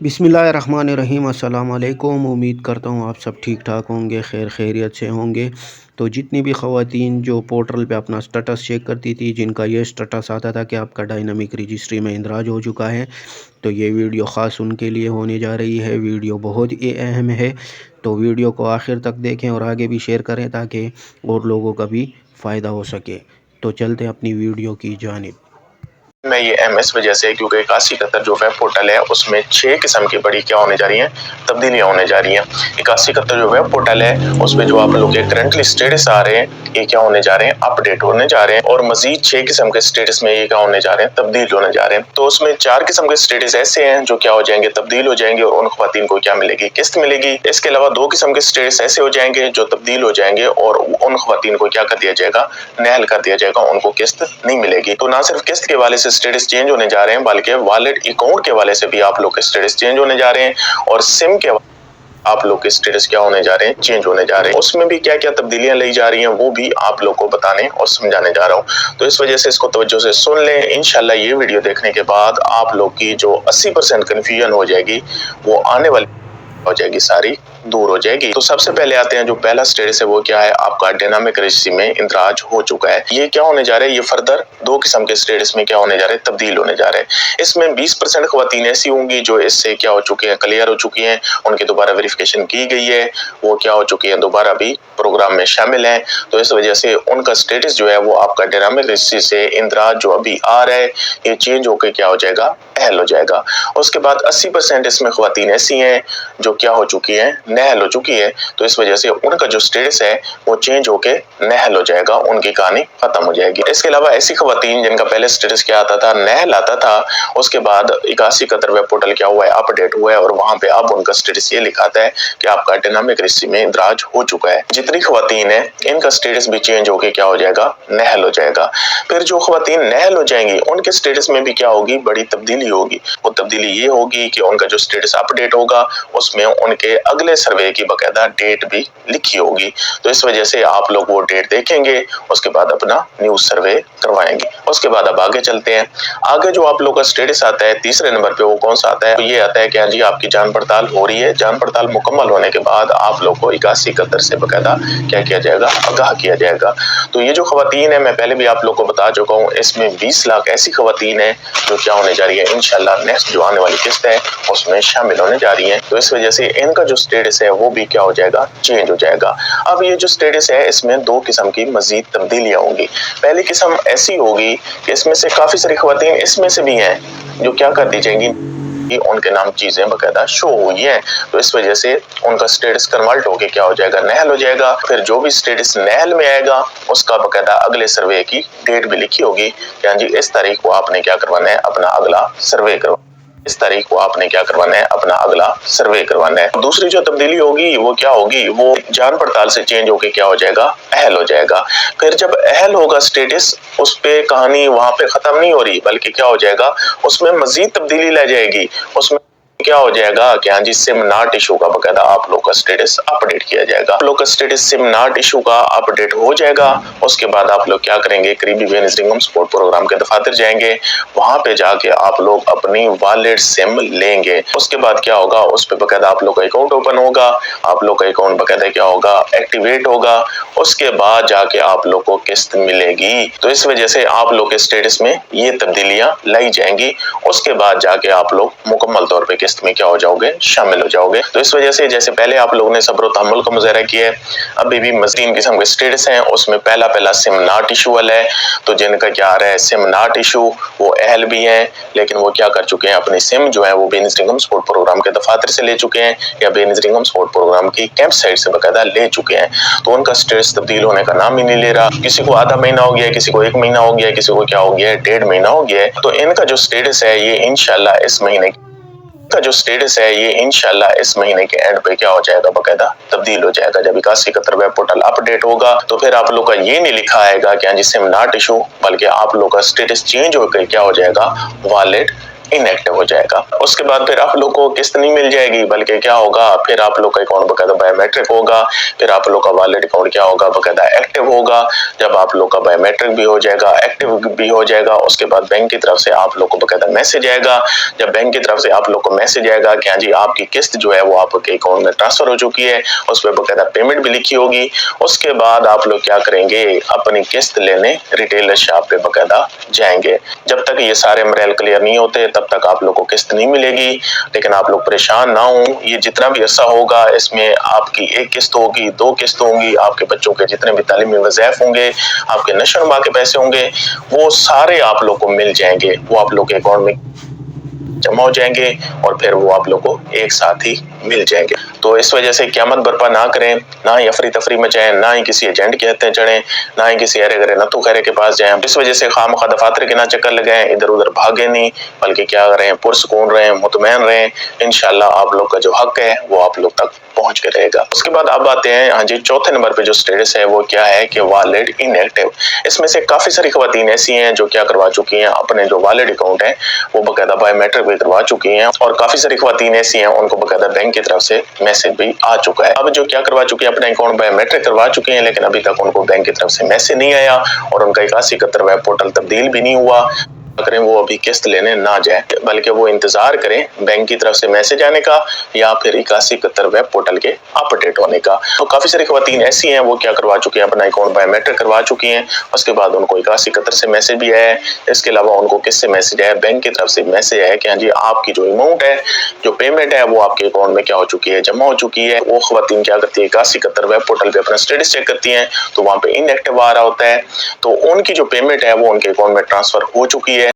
बिस्मिल्लाहिर्रहमानिर्रहीम। अस्सलाम वालेकुम। उम्मीद करता हूँ आप सब ठीक ठाक होंगे, खैरियत से होंगे। तो जितनी भी ख़वातीन जो पोर्टल पे अपना स्टेटस चेक करती थी, जिनका ये स्टेटस आता था कि आपका डायनामिक रजिस्ट्री में इंदराज हो चुका है, तो ये वीडियो ख़ास उनके लिए होने जा रही है। वीडियो बहुत ही अहम है, तो वीडियो को आखिर तक देखें और आगे भी शेयर करें ताकि और लोगों का भी फ़ायदा हो सके। तो चलते हैं अपनी वीडियो की जानिब में ये अहम इस वजह से क्योंकि 8171 जो वेब पोर्टल है उसमें 6 किस्म की बड़ी क्या होने जा रही हैं, तब्दीलियां होने जा रही हैं। 8171 जो वेब पोर्टल है उसमें जो आप लोग के करंटली स्टेटस आ रहे हैं ये क्या होने जा रहे हैं, अपडेट होने जा रहे हैं। और मजीद 6 किस्म के स्टेटस में ये क्या होने जा रहे हैं, तब्दील होने जा रहे हैं। तो उसमें 4 किस्म के स्टेटस ऐसे हैं जो क्या हो जाएंगे, तब्दील हो जाएंगे और उन ख्वातीन को क्या मिलेगी, किस्त मिलेगी। इसके अलावा 2 किस्म के स्टेटस ऐसे हो जाएंगे जो तब्दील हो जाएंगे और उन ख्वातीन को क्या कर दिया जाएगा, नहल कर दिया जाएगा, उनको किस्त नहीं मिलेगी। तो ना सिर्फ किस्त के वाले से स्टेटस चेंज होने जा रहे हैं बल्कि वॉलेट अकाउंट के वाले से भी आप लोग के स्टेटस चेंज होने जा रहे हैं और सिम के आप लोग के स्टेटस क्या होने जा रहे हैं, चेंज होने जा रहे हैं। उसमें भी क्या क्या तब्दीलियां लाई जा रही हैं वो भी आप लोग को बताने और समझाने जा रहा हूँ। तो इस वजह से इसको तवज्जो से सुन लें। इंशाल्लाह ये वीडियो देखने के बाद आप लोग की जो 80% कन्फ्यूजन हो जाएगी वो आने वाली हो जाएगी, सारी दूर हो जाएगी। तो सबसे पहले आते हैं जो पहला स्टेटस है वो क्या है, आपका डायनामिक रजिस्ट्री में इंदराज हो चुका है। ये क्या होने जा रहा है, ये फर्दर 2 किस्म के स्टेटस में क्या होने जा रहे हैं, तब्दील होने जा रहे हैं। इसमें 20% ख्वातीन ऐसी होंगी जो इससे क्या हो चुकी हैं, क्लियर हो चुकी हैं, उनकी दोबारा वेरिफिकेशन की गई है, वो क्या हो चुकी है, दोबारा भी प्रोग्राम में शामिल हैं। तो इस वजह से उनका स्टेटस जो है वो आपका डायनामिक रजिस्ट्री से इंदराज जो अभी आ रहा है ये चेंज होकर क्या हो जाएगा, अहल हो जाएगा। उसके बाद 80% इसमें ख्वातीन ऐसी हैं जो क्या हो चुकी हैं, नहल हो चुकी है। तो इस वजह से उनका जो स्टेटस है वो चेंज होके नहल हो जाएगा, उनकी कहानी खत्म हो जाएगी। इसके अलावा ऐसी ख्वातीन जिनका पहले स्टेटस क्या आता था, नहल आता था, उसके बाद 8171 वेब पोर्टल क्या हुआ है, अपडेट हुआ है और वहां पे अब उनका स्टेटस ये लिखाता है कि आपका डायनामिक रजिस्ट्री में इंदराज हो चुका है। जितनी ख्वातीन है इनका स्टेटस भी चेंज होके क्या हो जाएगा, नहल हो जाएगा। फिर जो ख्वातीन नहल हो जाएंगी उनके स्टेटस में भी क्या होगी, बड़ी तब्दीली होगी। वो तब्दीली ये होगी कि उनका जो स्टेटस अपडेट होगा उसमें उनके अगले सर्वे की बकायदा डेट भी लिखी होगी। तो इस वजह से आप लोग वो डेट देखेंगे, उसके बाद अपना न्यू सर्वे करवाएंगे। उसके बाद अब आगे चलते हैं। आगे जो आप लोग का स्टेटस आता है तीसरे नंबर पे वो कौन सा आता है, तो ये आता है कि हाँ जी आपकी जान पड़ताल हो रही है। जान पड़ताल मुकम्मल होने के बाद आप लोग को 8171 से बकायदा क्या किया जाएगा, आगाह किया जाएगा। तो ये जो खवातीन है मैं पहले भी आप लोग को बता चुका हूँ, इसमें 20 लाख ऐसी खवातीन है जो क्या होने जा रही है, इंशाल्लाह नेक्स्ट जो आने वाली किस्त है उसमें शामिल होने जा रही है। तो इस वजह से इनका जो स्टेटस है वो भी क्या हो जाएगा, चेंज हो जाएगा। अब ये जो स्टेटस है इसमें 2 किस्म की मजीद तब्दीलियां होंगी। पहली किस्म ऐसी होगी कि इसमें से काफी सारी खवातीन इसमें से भी हैं जो क्या कर दी जाएंगी, उनके नाम चीजें बकायदा शो हुई हैं। तो इस वजह से उनका स्टेटस कन्वर्ट होके क्या हो जाएगा, नहल हो जाएगा। फिर जो भी स्टेटस नहल में आएगा उसका बकायदा अगले सर्वे की डेट भी लिखी होगी कि हाँ जी इस तारीख को आपने क्या करवाना है, अपना अगला सर्वे करवाना, इस तारीख को आपने क्या करवाना है, अपना अगला सर्वे करवाना है। दूसरी जो तब्दीली होगी वो क्या होगी, वो जान पड़ताल से चेंज होके क्या हो जाएगा, अहल हो जाएगा। फिर जब अहल होगा स्टेटस, उस पे कहानी वहां पे खत्म नहीं हो रही बल्कि क्या हो जाएगा, उसमें मजीद तब्दीली ला जाएगी। उसमें क्या हो जाएगा कि हाँ जी सिम नॉट इशू का बकायदा आप लोग का स्टेटस अपडेट किया जाएगा। आप लोग का स्टेटस सिम नॉट इशू का अपडेट हो जाएगा। उसके बाद आप लोग क्या करेंगे, करीबी बेनज़ीर सपोर्ट प्रोग्राम के दफातर जाएंगे, वहां पे जाके आप लोग अपनी वॉलेट सिम लेंगे। उसके बाद क्या होगा, उस पे बकायदा आप लोग का अकाउंट ओपन होगा, आप लोग का अकाउंट बकायदा क्या होगा, एक्टिवेट होगा। उसके बाद जाके आप लोग को किस्त मिलेगी। तो इस वजह से आप लोग के स्टेटस में ये तब्दीलियां लाई जाएंगी। उसके बाद जाके आप लोग मुकम्मल तौर पे किस्त में क्या हो जाओगे, शामिल हो जाओगे। तो इस वजह से जैसे पहले आप लोगों ने सब्र तहम्मुल का मुजाहरा किया है, अभी भी मज़ीद किस्म के स्टेटस हैं। उसमें पहला सिम नॉट इशू वाला है। तो जिनका क्या आ रहा है सिम नॉट इशू, वो अहल भी हैं लेकिन वो क्या कर चुके हैं, अपनी सिम जो है वो बेनज़ीर सपोर्ट प्रोग्राम के दफातर से ले चुके हैं या बेनज़ीर सपोर्ट प्रोग्राम की कैंप साइट से बकायदा ले चुके हैं। तो उनका स्टेटस तब्दील होने का नाम ही नहीं ले रहा। किसी को आधा महीना हो गया, किसी को 1 महीना हो गया, किसी को क्या हो गया, 1.5 महीना हो गया। तो इनका जो स्टेटस है ये इंशाल्लाह इस महीने का जो स्टेटस है ये इंशाल्लाह इस महीने के एंड पे क्या हो जाएगा, बकायदा तब्दील हो जाएगा। जब 8171 वेब पोर्टल अपडेट होगा तो फिर आप लोग का ये नहीं लिखा आएगा कि हाँ जी सिम नॉट इशू, बल्कि आप लोग का स्टेटस चेंज होकर क्या हो जाएगा, वॉलेट इनएक्टिव हो जाएगा। उसके बाद फिर आप लोग को किस्त नहीं मिल जाएगी, बल्कि क्या होगा, फिर आप लोग का अकाउंट बकायदा बायोमेट्रिक होगा, फिर आप लोग का वॉलेट अकाउंट क्या होगा, बकायदा एक्टिव होगा। जब आप लोग का बायोमेट्रिक भी हो जाएगा, एक्टिव भी हो जाएगा, उसके बाद बैंक की तरफ से आप लोग को बकायदा मैसेज आएगा। जब बैंक की तरफ से आप लोग को मैसेज आएगा कि हाँ जी आपकी किस्त जो है वो आपके अकाउंट में ट्रांसफर हो चुकी है, उस पर बकायदा पेमेंट भी लिखी होगी। उसके बाद आप लोग क्या करेंगे, अपनी किस्त लेने रिटेलर शॉप पे बकायदा जाएंगे। जब तक ये सारे मरेल क्लियर नहीं होते तब तक आप लोग को किस्त नहीं मिलेगी। लेकिन आप लोग परेशान ना हो, ये जितना भी अरसा होगा इसमें आपकी एक किस्त होगी, 2 किस्त होंगी, आपके बच्चों के जितने भी तालीमी वज़ाइफ होंगे, आपके नशो नुमा के पैसे होंगे, वो सारे आप लोग को मिल जाएंगे, वो आप लोग के अकाउंट में जमा हो जाएंगे और फिर वो आप लोग को एक साथ ही मिल जाएंगे। तो इस वजह से क़यामत बर्पा ना करें, ना ही अफरी तफरी मचाएं, ना ही किसी एजेंट के हत्थे चढ़ें, ना ही किसी अरे गरे नतू खैरे के पास जाएं। इस वजह से खामखा दफातर के ना चक्कर लगाएं, इधर उधर भागे नहीं, बल्कि क्या करें, पुरसकून रहें, मुतमैन रहें। इंशाल्लाह आप लोग का जो हक है वो आप लोग तक पहुंच के रहेगा। उसके बाद अब आते हैं हाँ जी चौथे नंबर पे जो स्टेटस है वो क्या है कि वॉलेट इनएक्टिव। इसमें से काफी सारी खवातीन ऐसी हैं जो क्या करवा चुकी हैं, अपने जो वॉलेट अकाउंट है वो बकायदा बायोमेट्रिक भी करवा चुकी हैं, और काफी सारी खवातीन ऐसी हैं उनको बकायदा बैंक की तरफ से मैसेज भी आ चुका है। अब जो क्या करवा चुकी है, अपने अकाउंट बायोमेट्रिक करवा चुके हैं, लेकिन अभी तक उनको बैंक की तरफ से मैसेज नहीं आया और उनका 8171 वेब पोर्टल तब्दील भी नहीं हुआ। करें वो अभी किस्त लेने ना जाए, बल्कि वो इंतजार करें बैंक की तरफ से मैसेज आने का या फिर 8171 वेब पोर्टल के अपडेट होने का। तो काफी सारी खवातीन ऐसी हैं वो क्या करवा चुकी हैं, अपना अकाउंट बायोमेट्रिक करवा चुकी हैं, उसके बाद उनको 8171 से मैसेज भी आया है। इसके अलावा उनको किससे मैसेज आया, बैंक की तरफ से मैसेज आया कि हाँ जी आपकी जो अमाउंट है, जो पेमेंट है वो आपके अकाउंट में क्या हो चुकी है, जमा हो चुकी है। वो खवातीन क्या करती है, 8171 वेब पोर्टल पे अपना स्टेटस चेक करती हैं तो वहाँ पे इनएक्टिव आ रहा होता है, तो उनकी जो पेमेंट है वो उनके अकाउंट में ट्रांसफर हो चुकी है।